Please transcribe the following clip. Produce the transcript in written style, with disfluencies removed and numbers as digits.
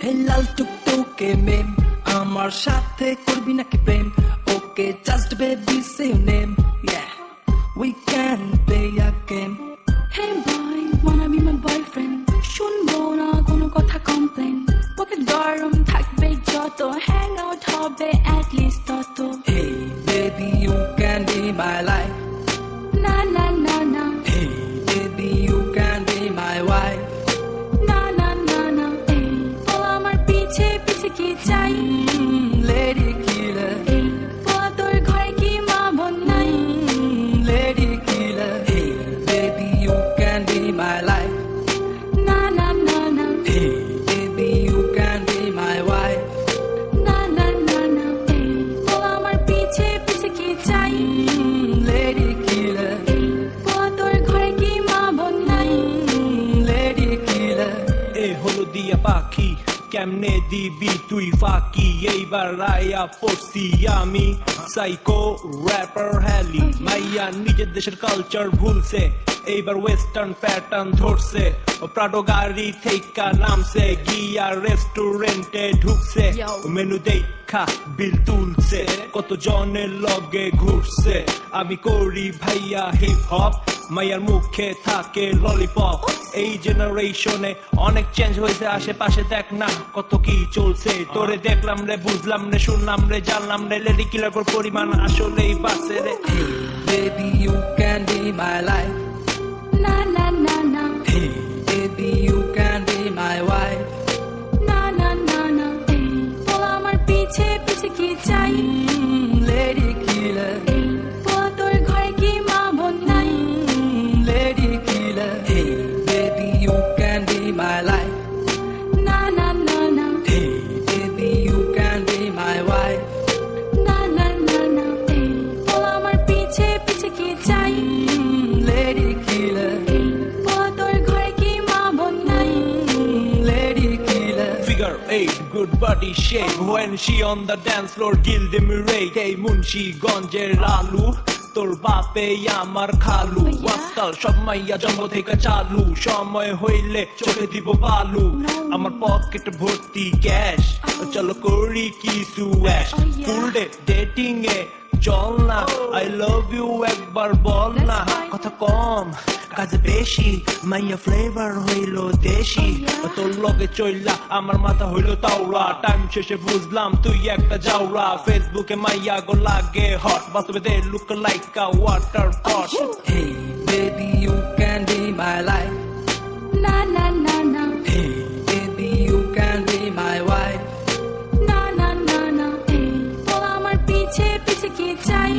Hey lal টুকটুকে মেম আমার সাথে করবি নাকি প্রেম Okay just baby say your name Yeah we can play a game Hey boy wanna be my boyfriend শুনবো না কোনো কথা কমপ্লেন পকেট গরম থাকবে যত হ্যাং আউট হবে at least তত Hey baby you can be my life না না না না Hey baby you can be my wife না না না না এই বল আমার পিছে পিছে কি চাই Lady killer এই বল তোর ঘরে কি মা বোন নাই Lady killer Hey baby you can be my life না না না না Hey baby you can be my wife না না না না এই বল আমার পিছে পিছে কি চাই Lady killer এই বল তোর ঘরে কি মা বোন নাই Lady killer এ হলো দিয়া পাখি কেমনে দিবি তুই ফাঁকি এইবার রায়া পড়ছি আমি সাইকো র্যাপার হ্যালি মাইয়া নিজের দেশের কালচার ভুলছে এইবার ওয়েস্টার্ন প্যাটার্ন ধরছে প্রাডো গাড়ি থেকে নামছে গিয়া রেস্টুরেন্টে ঢুকছে মেনু দেখা বিল তুলছে কত জনের লগে ঘুরছে আমি করি ভাইয়া হিপ হপ মাইয়ার মুখে থাকে ললিপপ এই জেনারেশনে অনেক চেঞ্জ হয়েছে আশেপাশে দেখ না কত কি চলছে তোরে দেখলাম রে বুঝলাম রে শুনলাম রে জানলাম রে লেডি কিলার পরিমাণ আসলেই বাড়ছে রে Hey baby you can be my life না না না না Hey baby you can be my wife না না না না এই বল আমার পিছে পিছে কি চাই Lady killer এই বল তোর ঘরে কি মা বোন নাই Lady killer Hey baby you can be my life না না না না Hey baby you can be my wife না না না না এই বল আমার পিছে পিছে কি চাই Lady killer এই বল তোর ঘরে কি মা বোন নাই Lady killer Figure 8, good body shape When she on the dance floor, gilde mirate Hey Munshi গঞ্জের আলু তোর বাপে আমার খালু আজকাল সব মাইয়া জন্ম থেকে চালু সময় হইলে চোখে দিব বালু আমার পকেট ভর্তি ক্যাশ চলো করি কিছু অ্যাশ ফুল ডে ডেটিং এ চল না আই লাভ ইউ একবার বল না কথা কম কাজে বেশি মাইয়া ফ্লেভার হইলো দেশি তোর লগে চইলা আমার মাথা হইলো তাওরা টাইম শেষে বুঝলাম তুই একটা যাওরা ফেসবুকে মাইয়া গো লাগে হট বাস্তবে they look like a water pot Hey baby you can be my life না না না না Hey baby you can be my wife না না না না এই বল আমার পিছে পিছে কি চাই